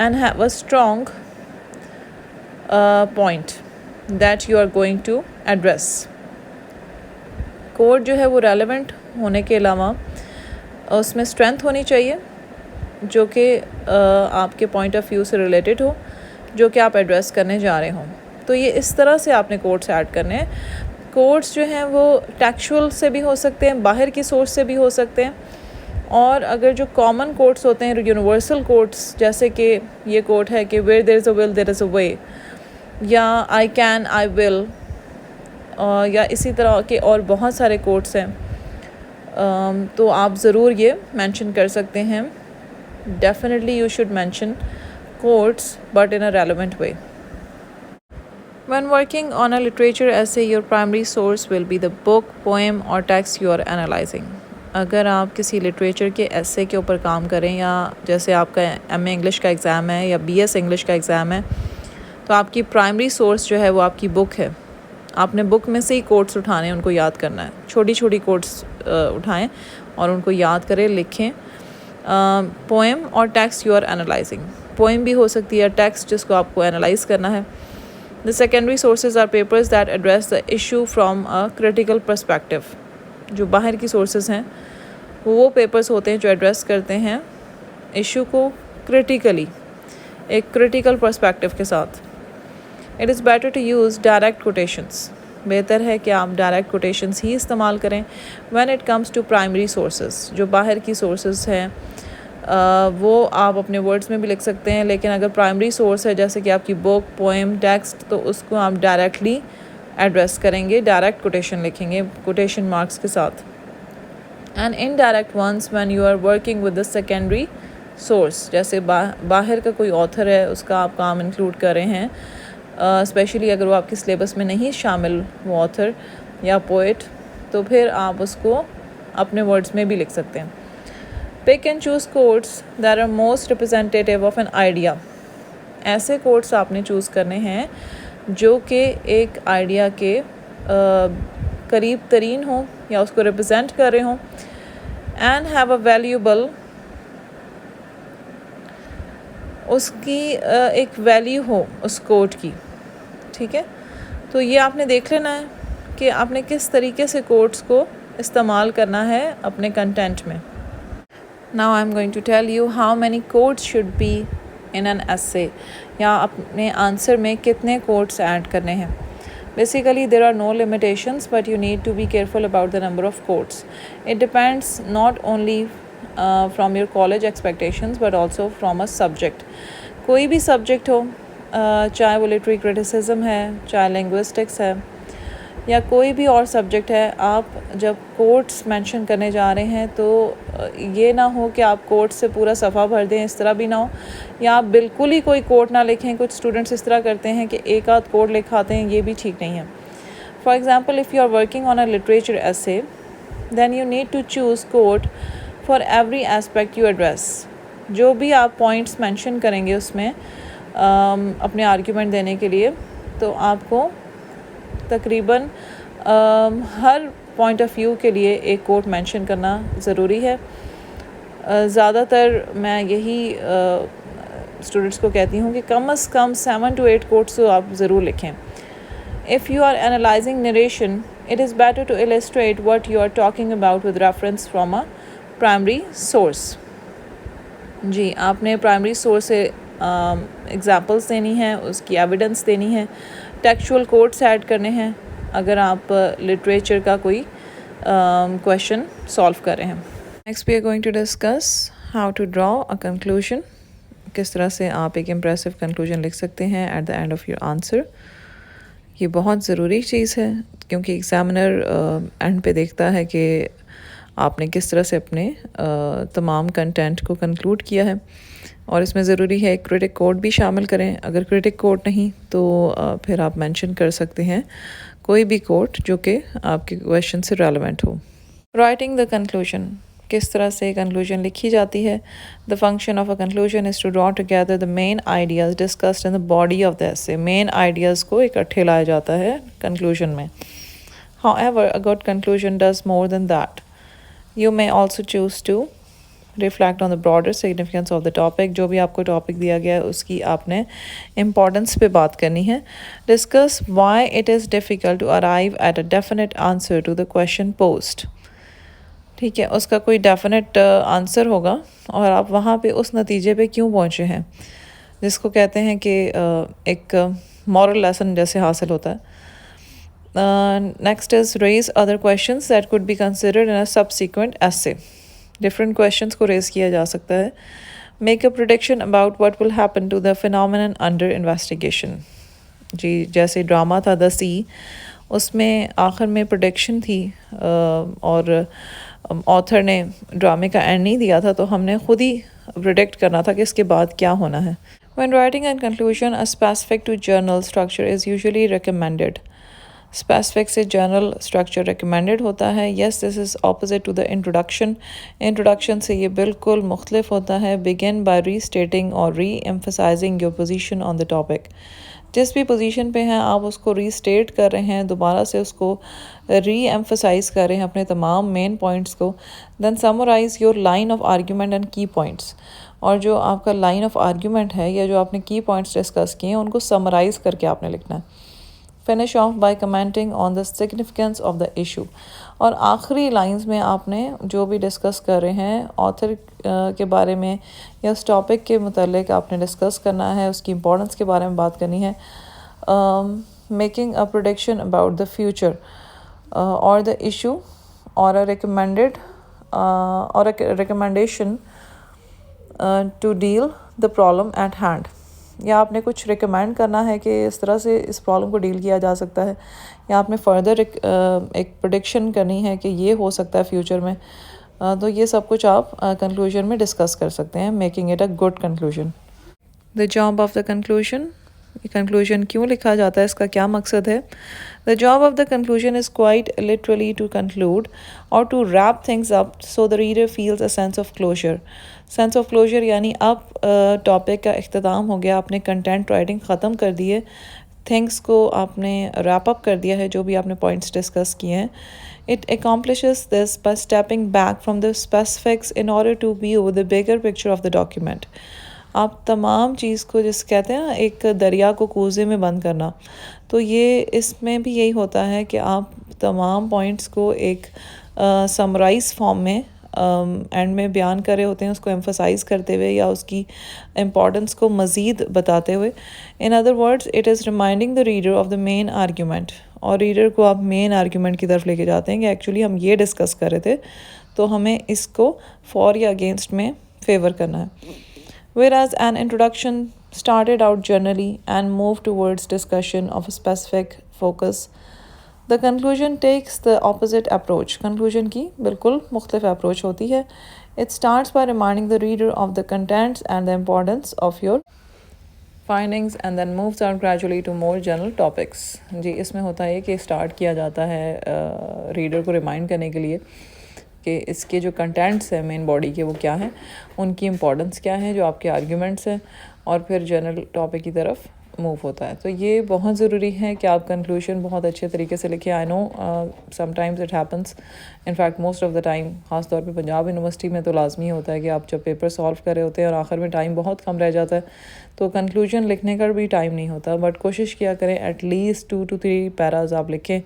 S1: and have a strong point that you are going to address. کوٹ جو ہے وہ ریلیونٹ ہونے کے علاوہ اس میں اسٹرینتھ ہونی چاہیے جو کہ آپ کے پوائنٹ آف ویو سے ریلیٹڈ ہو, جو کہ آپ ایڈریس کرنے جا رہے ہوں. تو یہ اس طرح سے آپ نے کوٹس ایڈ کرنے ہیں. کوٹس جو ہیں وہ ٹیکسچوئل سے بھی ہو سکتے ہیں, باہر کی سورس سے بھی ہو سکتے ہیں, اور اگر جو کامن کوٹس ہوتے ہیں, یونیورسل کوٹس, جیسے کہ یہ کوٹ ہے کہ ویئر دیر از اے ول دیر از اے وے, یا آئی کین آئی ول, یا اسی طرح کے اور بہت سارے کوٹس ہیں, تو آپ ضرور یہ مینشن کر سکتے ہیں. Definitely you should mention quotes but in a relevant way. When working on a literature essay, your primary source will be the book, poem or text you are analyzing. اگر آپ کسی لٹریچر کے ایسے کے اوپر کام کریں, یا جیسے آپ کا ایم اے انگلش کا ایگزام ہے یا بی ایس انگلش کا ایگزام ہے, تو آپ کی پرائمری سورس جو ہے وہ آپ کی بک ہے. آپ نے بک میں سے ہی کوٹس اٹھانے ہیں, ان کو یاد کرنا ہے. چھوٹی چھوٹی کوٹس اٹھائیں اور ان کو یاد کریں, لکھیں. Poem or text you are analysing, poem بھی ہو سکتی ہے, ٹیکسٹ جس کو آپ کو انالائز کرنا ہے. The secondary sources are papers that address the issue from a critical perspective. جو باہر کی سورسز ہیں وہ پیپرز ہوتے ہیں جو ایڈریس کرتے ہیں ایشو کو کریٹیکلی, ایک کریٹیکل پرسپیکٹیو کے ساتھ. It is better to use direct quotations. بہتر ہے کہ آپ ڈائریکٹ کوٹیشنز ہی استعمال کریں when it comes to primary sources. جو باہر کی سورسز ہیں وہ آپ اپنے ورڈز میں بھی لکھ سکتے ہیں, لیکن اگر پرائمری سورس ہے جیسے کہ آپ کی بک, پوئم, ٹیکسٹ, تو اس کو آپ ڈائریکٹلی ایڈریس کریں گے, ڈائریکٹ کوٹیشن لکھیں گے کوٹیشن مارکس کے ساتھ. And indirect ones when you are working with the secondary source. جیسے باہر کا کوئی آتھر ہے, اس کا آپ کام انکلوڈ کر رہے ہیں, اسپیشلی اگر وہ آپ کے سلیبس میں نہیں شامل وہ آتھر یا پوئٹ, تو پھر آپ اس کو اپنے ورڈز میں بھی لکھ سکتے ہیں. Pick and choose quotes that are most representative of an idea. ایسے quotes آپ نے چوز کرنے ہیں جو کہ ایک آئیڈیا کے قریب ترین ہوں یا اس کو ریپرزینٹ کر رہے ہوں, and have a valuable, اس کی ایک ویلیو ہو اس کوٹ کی. ٹھیک ہے, تو یہ آپ نے دیکھ لینا ہے کہ آپ نے کس طریقے سے کوٹس کو استعمال کرنا ہے اپنے کنٹینٹ میں. Now I'm going to tell you how many quotes should be in an essay, یا اپنے آنسر میں کتنے quotes ایڈ کرنے ہیں. Basically there are no limitations, but you need to be careful about the number of quotes. It depends not only from your college expectations but also from a subject. کوئی بھی subject ہو, چاہے وہ literary criticism ہے, چاہے linguistics ہے, یا کوئی بھی اور سبجیکٹ ہے, آپ جب کوٹس مینشن کرنے جا رہے ہیں تو یہ نہ ہو کہ آپ کوٹ سے پورا صفحہ بھر دیں, اس طرح بھی نہ ہو, یا آپ بالکل ہی کوئی کوٹ نہ لکھیں. کچھ اسٹوڈنٹس اس طرح کرتے ہیں کہ ایک آدھ کوٹ لکھاتے ہیں, یہ بھی ٹھیک نہیں ہے. For example, if you are working on a literature essay, then you need to choose quote for every aspect you address. جو بھی آپ پوائنٹس مینشن کریں گے اس میں اپنے آرگیومنٹ دینے کے لیے, تو آپ کو تقریباً ہر پوائنٹ آف ویو کے لیے ایک کوٹ مینشن کرنا ضروری ہے. زیادہ تر میں یہی اسٹوڈنٹس کو کہتی ہوں کہ کم از کم 7 to 8 کوٹس تو آپ ضرور لکھیں. If you are analyzing narration, it is better to illustrate what you are talking about with reference from a primary source. جی, آپ نے پرائمری سورس سے ایگزامپلس دینی ہیں, اس کی ایویڈنس دینی ہے, ٹیکسچوئل کوٹس ایڈ کرنے ہیں اگر آپ لٹریچر کا کوئی کویشچن سالو کر رہے ہیں. Next we are going to discuss how to draw a conclusion. کس طرح سے آپ ایک امپریسو کنکلوژن لکھ سکتے ہیں at the end of your answer. یہ بہت ضروری چیز ہے کیونکہ ایگزامنر اینڈ پہ دیکھتا ہے کہ آپ نے کس طرح سے اپنے تمام کنٹینٹ کو کنکلوڈ کیا ہے, اور اس میں ضروری ہے ایک کرٹک کوڈ بھی شامل کریں. اگر کرٹک کوڈ نہیں تو پھر آپ مینشن کر سکتے ہیں کوئی بھی کوڈ جو کہ آپ کے کویشچن سے ریلیونٹ ہو. رائٹنگ دا کنکلوژن, کس طرح سے کنکلوژن لکھی جاتی ہے. The function of a conclusion is to draw together the main ideas discussed in the body of the essay. Main ideas کو اکٹھے لایا جاتا ہے کنکلوژن میں. However, a good conclusion does more than that. You may also choose to reflect on the broader significance of the topic. جو بھی آپ کو ٹاپک دیا گیا ہے اس کی آپ نے امپورٹنس پہ بات کرنی ہے. Discuss why it is difficult to arrive at a definite answer to the question posed. ٹھیک ہے، اس کا کوئی ڈیفینٹ آنسر ہوگا اور آپ وہاں پہ اس نتیجے پہ کیوں پہنچے ہیں، جس کو کہتے ہیں کہ ایک مورل لیسن جیسے حاصل ہوتا ہے. Next is raise other questions that could be considered in a subsequent essay. Different questions کو ریز کیا جا سکتا ہے. Make a prediction about what will happen to the phenomenon under investigation. جی جیسے ڈرامہ تھا دا سی، اس میں آخر میں پریڈکشن تھی اور آتھر نے ڈرامے کا اینڈ نہیں دیا تھا، تو ہم نے خود ہی پریڈکٹ کرنا تھا کہ اس کے بعد کیا ہونا ہے. When writing a conclusion, a specific to journal structure is usually recommended. Specific سے journal structure recommended ہوتا ہے. Yes, this is opposite to the introduction. Introduction سے یہ بالکل مختلف ہوتا ہے. Begin by restating or re-emphasizing your position on the topic. جس بھی پوزیشن پہ ہیں آپ اس کو ری اسٹیٹ کر رہے ہیں، دوبارہ سے اس کو ری ایمفسائز کر رہے ہیں اپنے تمام مین پوائنٹس کو. Then summarise your line of argument and key points. اور جو آپ کا لائن آف آرگیومنٹ ہے یا جو آپ نے کی پوائنٹس ڈسکس کیے ہیں ان کو سمرائز کر کے آپ نے لکھنا ہے. Finish off by commenting on the significance of the issue. اور آخری لائنز میں آپ نے جو بھی ڈسکس کر رہے ہیں آتھر کے بارے میں یا اس ٹاپک کے متعلق آپ نے ڈسکس کرنا ہے، اس کی امپورٹنس کے بارے میں بات کرنی ہے. Making a production about the future or the issue or recommendation to deal the problem at hand. یا آپ نے کچھ ریکمینڈ کرنا ہے کہ اس طرح سے اس پرابلم کو ڈیل کیا جا سکتا ہے، یا آپ نے فردر ایک پریڈکشن کرنی ہے کہ یہ ہو سکتا ہے فیوچر میں. تو یہ سب کچھ آپ کنکلوژن میں ڈسکس کر سکتے ہیں. Making it a good conclusion. The job of the conclusion. Conclusion کیوں لکھا جاتا ہے، اس کا کیا مقصد ہے؟ The job of the conclusion is quite literally to conclude or to wrap things up so the reader feels a sense of closure. Sense of closure یعنی اب ٹاپک کا اختتام ہو گیا، آپ نے کنٹینٹ رائٹنگ ختم کر دی ہے، تھنگس کو آپ نے ریپ اپ کر دیا ہے جو بھی آپ نے پوائنٹس ڈسکس کیے ہیں. It accomplishes this by stepping back from the specifics in order to view the bigger picture of the document. آپ تمام چیز کو جس کہتے ہیں ایک دریا کو کوزے میں بند کرنا، تو یہ اس میں بھی یہی ہوتا ہے کہ آپ تمام پوائنٹس کو ایک سمرائز فارم میں اینڈ میں بیان کر رہے ہوتے ہیں، اس کو ایمفسائز کرتے ہوئے یا اس کی امپورٹنس کو مزید بتاتے ہوئے. In other words it is reminding the reader of the main argument. اور ریڈر کو آپ مین آرگیومنٹ کی طرف لے کے جاتے ہیں کہ ایکچولی ہم یہ ڈسکس کر رہے تھے، تو ہمیں اس کو فار یا اگینسٹ میں فیور کرنا ہے. Whereas an introduction started out generally and moved towards discussion of a specific focus, the conclusion takes the opposite approach. Conclusion کی بالکل مختلف approach ہوتی ہے. It starts by reminding the reader of the contents and the importance of your findings and then moves on gradually to more general topics. جی اس میں ہوتا ہے کہ اسٹارٹ کیا جاتا ہے ریڈر کو ریمائنڈ کرنے کے لیے کہ اس کے جو کنٹینٹس ہیں مین باڈی کے وہ کیا ہیں، ان کی امپورٹنس کیا ہے، جو آپ کے آرگیومنٹس ہیں، اور پھر جنرل ٹاپک کی طرف موو ہوتا ہے. تو یہ بہت ضروری ہے کہ آپ کنکلوژن بہت اچھے طریقے سے لکھیں. I know sometimes it happens, in fact most of the time, خاص طور پہ پنجاب یونیورسٹی میں تو لازمی ہوتا ہے کہ آپ جب پیپر سالو کر رہے ہوتے ہیں اور آخر میں ٹائم بہت کم رہ جاتا ہے تو کنکلوژن لکھنے کا بھی ٹائم نہیں ہوتا. بٹ کوشش کیا کریں ایٹ لیسٹ 2 to 3 پیراز آپ لکھیں،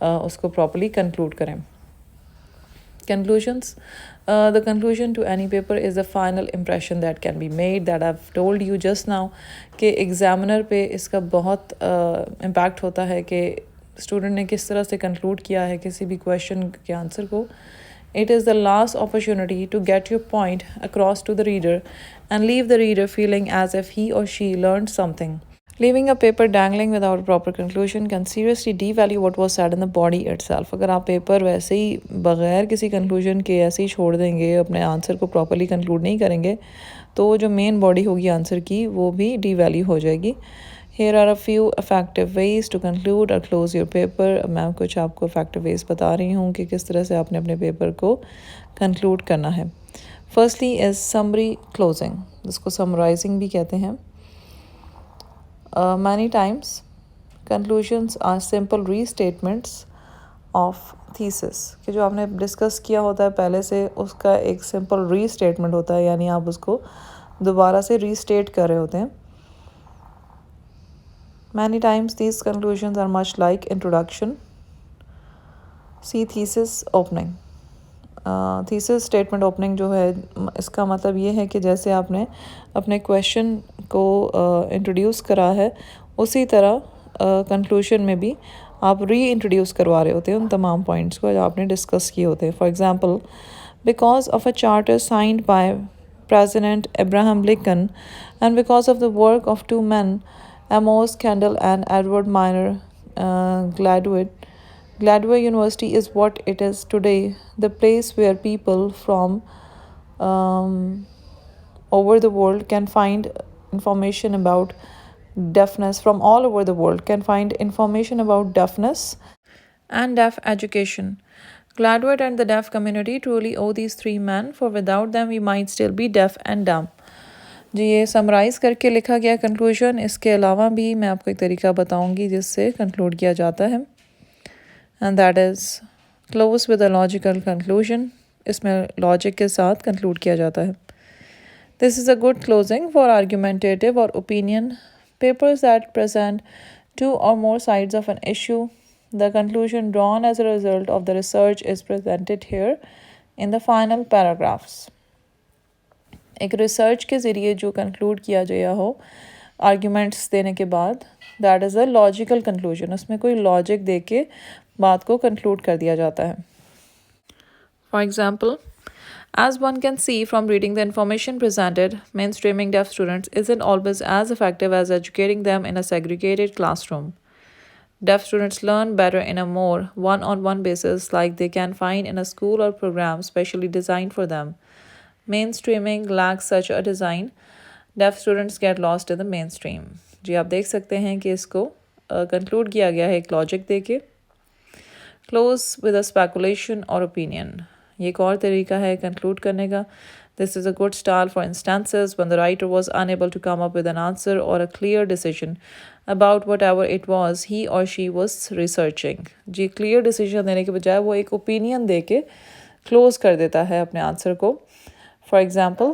S1: اس کو پراپرلی کنکلوڈ کریں. Conclusions. The conclusion to any paper is the final impression that can be made, that I've told you just now کہ ایگزامنر پہ اس کا بہت امپیکٹ ہوتا ہے کہ اسٹوڈنٹ نے کس طرح سے کنکلوڈ کیا ہے کسی بھی کویشچن کے آنسر کو. It is the last opportunity to get your point across to the reader and leave the reader feeling as if he or she learned something. Leaving a paper dangling without a proper conclusion can seriously devalue what was said in the body itself. اگر آپ paper ویسے ہی بغیر کسی conclusion کے ایسے ہی چھوڑ دیں گے، اپنے آنسر کو پراپرلی کنکلوڈ نہیں کریں گے، تو جو مین باڈی ہوگی آنسر کی وہ بھی ڈی ویلیو ہو جائے گی. Here are a few effective ways to conclude or close your paper. میں کچھ آپ کو effective ways بتا رہی ہوں کہ کس طرح سے آپ نے اپنے پیپر کو کنکلوڈ کرنا ہے. Firstly is summary closing، جس کو summarizing بھی کہتے ہیں. Many times conclusions are simple restatements of thesis کہ جو آپ نے ڈسکس کیا ہوتا ہے پہلے سے اس کا ایک سمپل ری اسٹیٹمنٹ ہوتا ہے، یعنی آپ اس کو دوبارہ سے ری اسٹیٹ کر رہے ہوتے ہیں. Many times these conclusions are much like introduction. See thesis opening. Thesis statement opening جو ہے اس کا مطلب یہ ہے کہ جیسے آپ نے اپنے کویشچن کو انٹروڈیوس کرا ہے اسی طرح کنکلوژن میں بھی آپ ری انٹروڈیوس کروا رہے ہوتے ہیں ان تمام پوائنٹس کو جو آپ نے ڈسکس کیے ہوتے ہیں. For example, because of a charter signed by President Abraham Lincoln and because of the work of two men, Amos Kendall and Edward Miner Gladwell University is what it is today, the place where people from um, over the world can find information about deafness, from all over the world can find information about deafness and deaf education. Gladwell and the deaf community truly owe these three men, for without them we might still be deaf and dumb. جی یہ summarize کر کے لکھا گیا conclusion. اس کے علاوہ بھی میں آپ کو ایک طریقہ بتاؤں گی جس سے کنکلوڈ کیا جاتا ہے، and that is close with a logical conclusion. اس میں لاجک کے ساتھ کنکلوڈ کیا جاتا ہے. This is a good closing for argumentative or opinion papers that present two or more sides of an issue. The conclusion drawn as a result of the research is presented here in the final paragraphs. ایک research کے ذریعے جو conclude کیا گیا ہو arguments دینے کے بعد، that is a logical conclusion. اس میں کوئی لاجک دے کے بات کو کنکلوڈ کر دیا جاتا ہے. For example, as one can see from reading the information presented, mainstreaming deaf students isn't always as effective as educating them in a segregated classroom. Deaf students learn better in a more one-on-one basis like they can find in a school or program specially designed for them. Mainstreaming lacks such a design. Deaf students get lost in the mainstream. جی آپ دیکھ سکتے ہیں کہ اس کو conclude کیا گیا ہے ایک لاجک دے کے. Close with a speculation or opinion. یہ ایک اور طریقہ ہے کنکلوڈ کرنے کا. This is a good style for instances when the writer was unable to come up with an answer or a clear decision about whatever it was he or she was researching. G clear decision دینے کے بجائے وہ ایک opinion دے کے close کر دیتا ہے اپنے آنسر کو. فار ایگزامپل،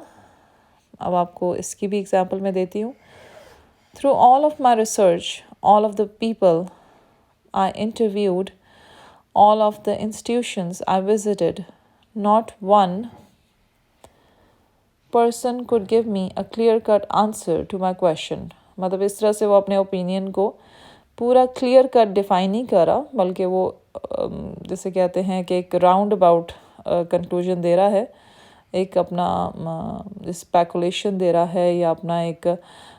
S1: اب آپ کو اس کی بھی ایگزامپل میں دیتی ہوں. Through all of my research, all of the people I interviewed, all of the institutions I visited, not one person could give me a clear-cut answer to my question. مطلب اس طرح سے وہ اپنے اوپینین کو پورا کلیئر کٹ ڈیفائن نہیں کرا، بلکہ وہ جسے کہتے ہیں کہ ایک راؤنڈ اباؤٹ کنکلوژن دے رہا ہے، ایک اپنا اسپیکولیشن دے رہا ہے یا اپنا ایک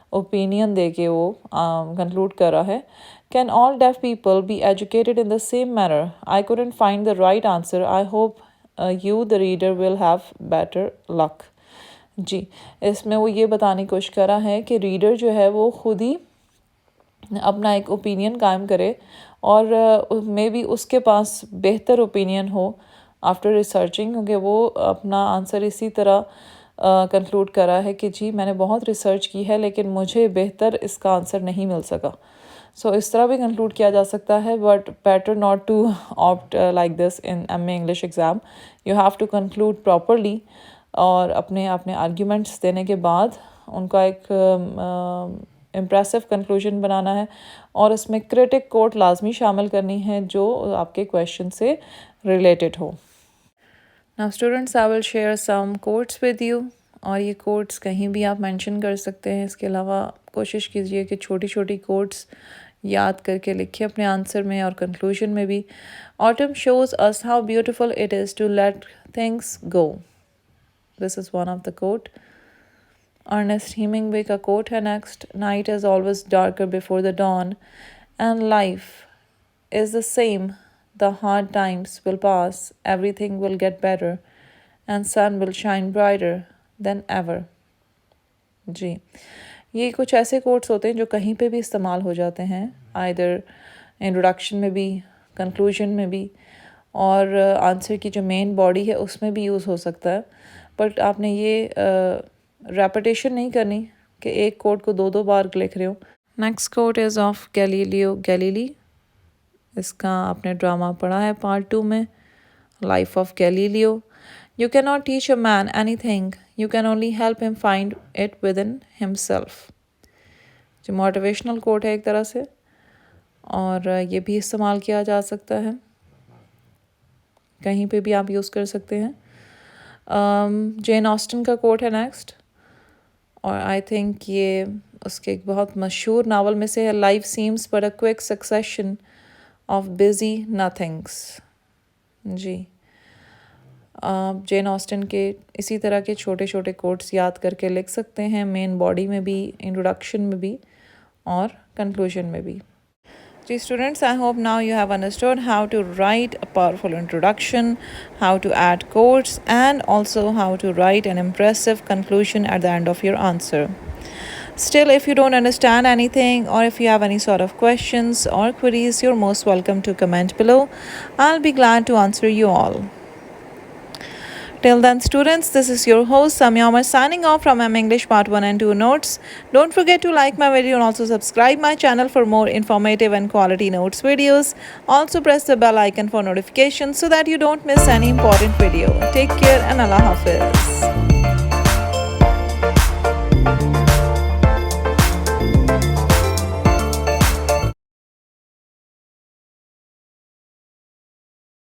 S1: اوپینین دے کے وہ کنکلوڈ کر رہا ہے. Can all deaf people be educated in the same manner? I couldn't find the right answer. I hope you the reader will have better luck. جی اس میں وہ یہ بتانے کی کوشش کر رہا ہے کہ ریڈر جو ہے وہ خود ہی اپنا ایک اوپینین قائم کرے اور مے بی اس کے پاس بہتر اوپینین ہو آفٹر ریسرچنگ، کیونکہ وہ اپنا آنسر اسی طرح کنکلوڈ کر رہا ہے کہ جی میں نے بہت ریسرچ کی ہے لیکن مجھے بہتر اس کا آنسر نہیں مل سکا. سو اس طرح بھی کنکلوڈ کیا جا سکتا ہے، but better not to opt like this in M A English exam. You have to conclude properly اور اپنے آرگیومنٹس دینے کے بعد ان کا ایک امپریسو کنکلوژن بنانا ہے اور اس میں کرٹک کوٹ لازمی شامل کرنی ہے جو آپ کے کویشچن سے related who. Now students, I will share some quotes with you. اور یہ کوٹس کہیں بھی آپ مینشن کر سکتے ہیں. اس کے علاوہ کوشش کیجئے کہ چھوٹی چھوٹی کوٹس یاد کر کے لکھیں اپنے آنسر میں اور کنکلوژن میں بھی. Autumn shows us how beautiful it is to let things go. This is one of the quote. Ernest Hemingway کا quote ہے next. Night is always darker before the dawn and life is the same. The hard times will pass, everything will get better, and sun will shine brighter than ever. جی یہ کچھ ایسے quotes ہوتے ہیں جو کہیں پہ بھی استعمال ہو جاتے ہیں، either انٹروڈکشن میں بھی، کنکلوژن میں بھی، اور آنسر کی جو مین باڈی ہے اس میں بھی یوز ہو سکتا ہے. بٹ آپ نے یہ ریپیٹیشن نہیں کرنی کہ ایک کوٹ کو دو بار لکھ رہے ہو. Next quote is of Galileo Galilei. اس کا آپ نے ڈرامہ پڑھا ہے پارٹ 2 میں، life of Galileo. You cannot teach a man anything. You can only help him find it within himself. جو موٹیویشنل کوٹ ہے ایک طرح سے، اور یہ بھی استعمال کیا جا سکتا ہے، کہیں پہ بھی آپ یوز کر سکتے ہیں. جین آسٹن کا کوٹ ہے نیکسٹ، اور آئی تھنک یہ اس کے ایک بہت مشہور ناول میں سے ہے. Life seems but a quick succession of busy nothings. جی، جین آسٹن کے اسی طرح کے چھوٹے چھوٹے کوٹس یاد کر کے لکھ سکتے ہیں، مین باڈی میں بھی، انٹروڈکشن میں بھی، اور کنکلوژن میں بھی. جی students, I hope now you have understood how to write a powerful introduction, how to add quotes, and also how to write an impressive conclusion at the end of your answer. Still, if you don't understand anything or if you have any sort of questions or queries, you're most welcome to comment below. I'll be glad to answer you all. Till then, students, this is your host Samya Omar signing off from M English Part 1 and 2 notes. Don't forget to like my video and also subscribe my channel for more informative and quality notes videos. Also press the bell icon for notifications so that you don't miss any important video. Take care and Allah Hafiz.